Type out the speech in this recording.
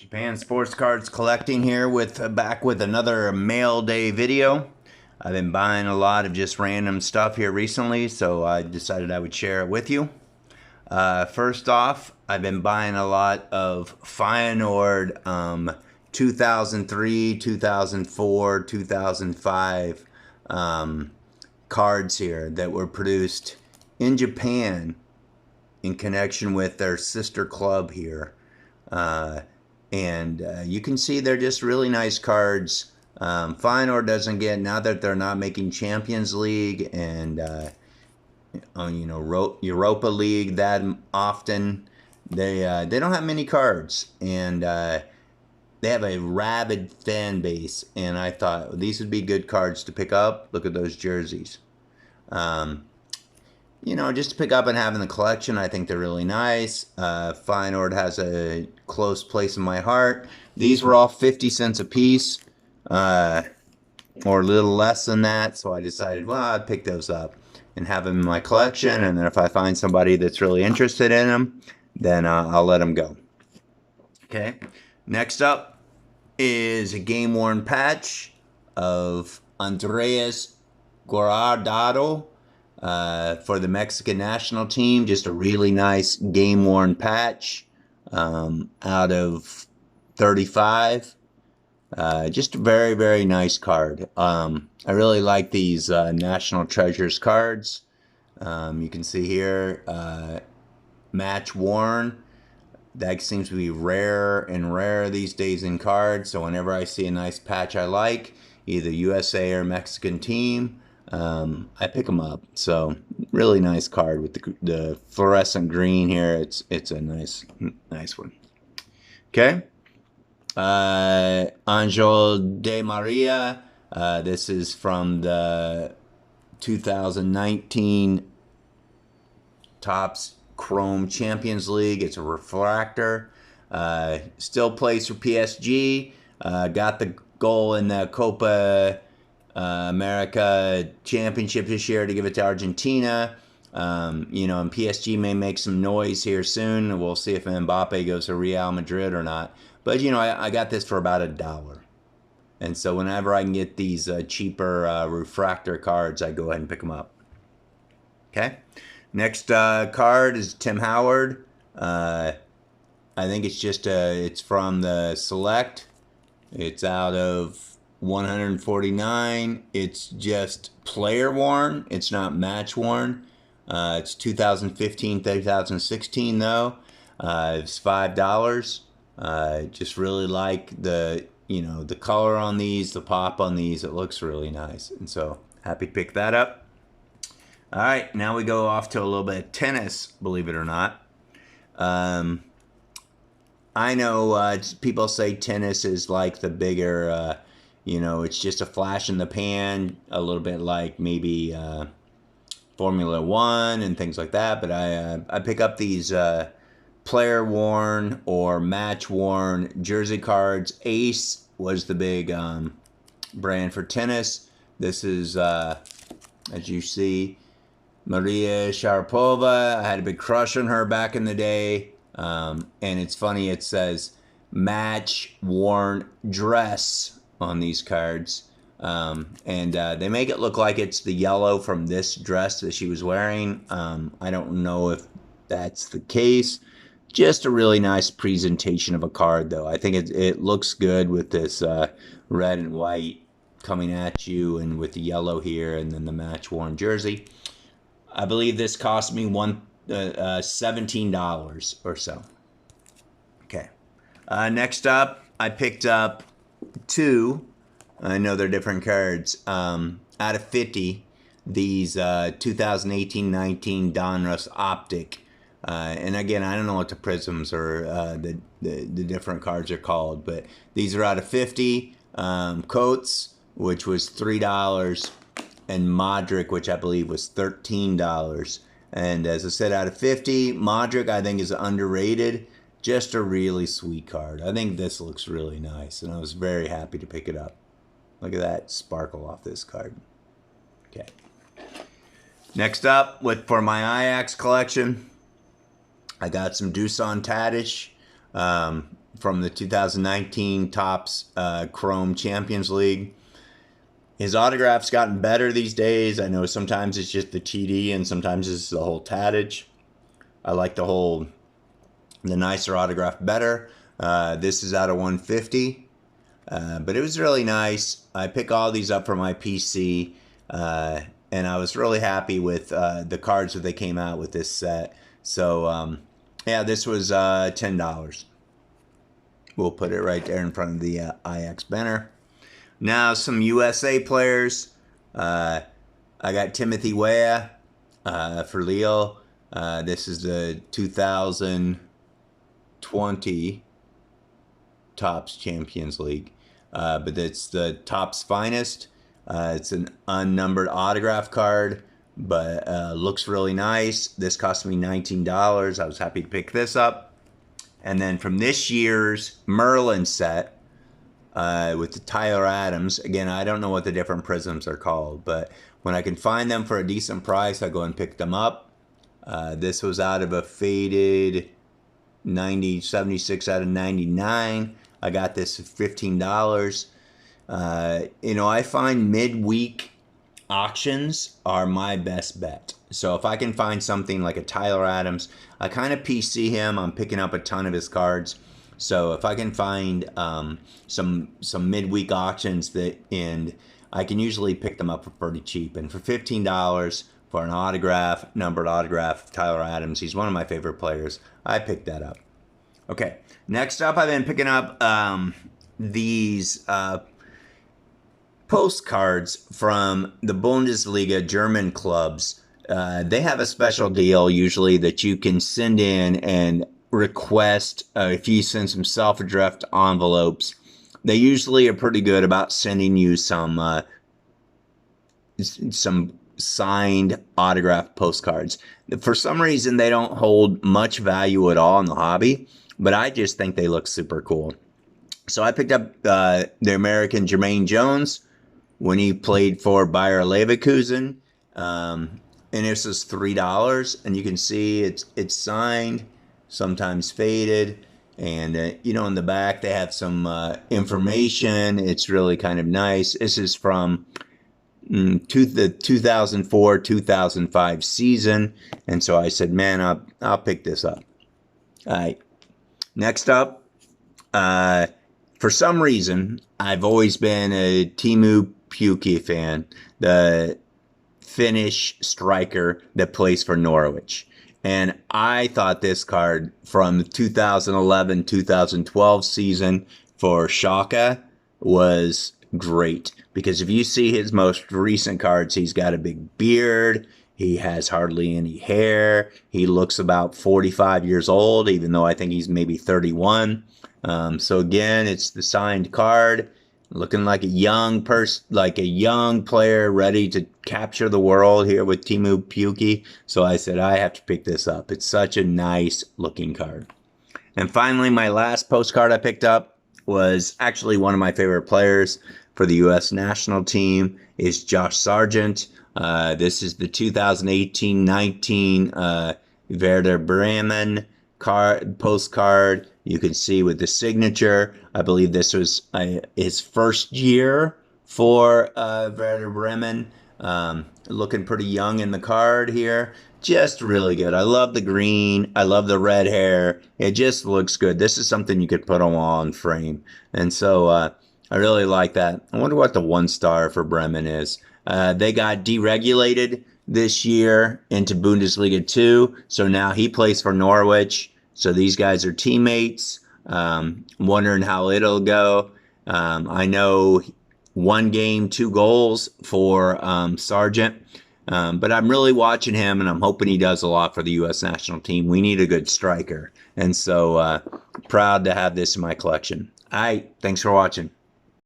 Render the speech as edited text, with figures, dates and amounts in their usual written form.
Japan Sports Cards Collecting here back with another mail day video. I've been buying a lot of just random stuff here recently, so I decided I would share it with you. First off, I've been buying a lot of Feyenoord 2003, 2004, 2005 cards here that were produced in Japan in connection with their sister club here. You can see they're just really nice cards. Feyenoord doesn't get, now that they're not making Champions League and Europa League that often, they don't have many cards, and they have a rabid fan base, and I thought these would be good cards to pick up. Look at those jerseys. Just to pick up and have in the collection. I think they're really nice. Feyenoord has a close place in my heart. These were all 50 cents a piece, or a little less than that, so I decided, well, I'd pick those up and have them in my collection, and then if I find somebody that's really interested in them, then I'll let them go. Okay, next up is a game-worn patch of Andreas Gorada for the Mexican national team. Just a really nice game-worn patch out of 35. Just a very, very nice card. I really like these National Treasures cards. You can see here, match worn. That seems to be rare and rare these days in cards. So whenever I see a nice patch I like, either USA or Mexican team, I pick them up. So really nice card with the fluorescent green here. It's a nice one. Okay. Angel De Maria. This is from the 2019 Topps Chrome Champions League. It's a refractor. Still plays for PSG. Got the goal in the Copa America Championship this year to give it to Argentina. And PSG may make some noise here soon. We'll see if Mbappe goes to Real Madrid or not. But, I got this for about $1. And so whenever I can get these cheaper refractor cards, I go ahead and pick them up. Okay. Next card is Tim Howard. I think it's just it's from the Select. It's out of 149. It's just player worn. It's not match worn. It's 2015, 2016 though. It's $5. Just really like the color on these, the pop on these. It looks really nice, and so happy to pick that up. All right, now we go off to a little bit of tennis, believe it or not. I know people say tennis is like the bigger, it's just a flash in the pan, a little bit like maybe Formula One and things like that. But I pick up these player worn or match worn jersey cards. Ace was the big brand for tennis. This is, as you see, Maria Sharapova. I had a big crush on her back in the day. And it's funny, it says match worn dress on these cards. They make it look like it's the yellow from this dress that she was wearing. I don't know if that's the case. Just a really nice presentation of a card, though. I think it looks good with this red and white coming at you, and with the yellow here, and then the match worn jersey. I believe this cost me $17 or so. Okay. Next up, I picked up two. I know they're different cards. Out of 50, these 2018-19 Donruss Optic. And again, I don't know what the prisms or the different cards are called, but these are out of 50. Coates, which was $3, and Modric, which I believe was $13. And as I said, out of 50, Modric I think is underrated. Just a really sweet card. I think this looks really nice, and I was very happy to pick it up. Look at that sparkle off this card. Okay. Next up, for my Ajax collection, I got some Doosan Taddish. from the 2019 Topps Chrome Champions League. His autograph's gotten better these days. I know sometimes it's just the TD and sometimes it's the whole Taddish. I like the nicer autograph better. This is out of 150. But it was really nice. I pick all these up for my PC. And I was really happy with the cards that they came out with this set. So, yeah, this was $10. We'll put it right there in front of the Ajax banner. Now, some USA players. I got Timothy Weah for Leo. This is the 2020 Topps Champions League. But it's the Topps Finest. It's an unnumbered autograph card, but looks really nice. This cost me $19. I was happy to pick this up. And then from this year's Merlin set with the Tyler Adams, again, I don't know what the different prisms are called, but when I can find them for a decent price, I go and pick them up. This was out of a faded 76 out of 99. I got this for $15. I find midweek auctions are my best bet. So if I can find something like a Tyler Adams, I kind of PC him. I'm picking up a ton of his cards. So if I can find some midweek auctions and I can usually pick them up for pretty cheap. And for $15 for an numbered autograph of Tyler Adams, he's one of my favorite players. I picked that up. Okay, next up, I've been picking up these postcards from the Bundesliga German clubs. They have a special deal usually that you can send in and request if you send some self-addressed envelopes. They usually are pretty good about sending you some signed autographed postcards. For some reason, they don't hold much value at all in the hobby, but I just think they look super cool. So I picked up the American Jermaine Jones when he played for Bayer Leverkusen, and this is $3. And you can see it's signed, sometimes faded, and in the back they have some information. It's really kind of nice. This is from the 2004-2005 season, and so I said, man, I'll pick this up. All right. Next up, for some reason, I've always been a Teemu Pukki fan, the Finnish striker that plays for Norwich. And I thought this card from the 2011-2012 season for Schalke was great. Because if you see his most recent cards, he's got a big beard. He has hardly any hair. He looks about 45 years old, even though I think he's maybe 31. So again, it's the signed card, looking like a young player ready to capture the world here with Teemu Pukki. So I said, I have to pick this up. It's such a nice looking card. And finally, my last postcard I picked up was actually one of my favorite players for the U.S. national team is Josh Sargent. This is the 2018-19 Werder Bremen postcard. You can see with the signature. I believe this was his first year for Werder Bremen. Looking pretty young in the card here. Just really good. I love the green. I love the red hair. It just looks good. This is something you could put on wall and frame. And so I really like that. I wonder what the 1-star for Bremen is. They got deregulated this year into Bundesliga 2. So now he plays for Norwich. So these guys are teammates. Wondering how it'll go. I know 1 game, 2 goals for Sargent. But I'm really watching him, and I'm hoping he does a lot for the U.S. national team. We need a good striker. And so proud to have this in my collection. All right. Thanks for watching.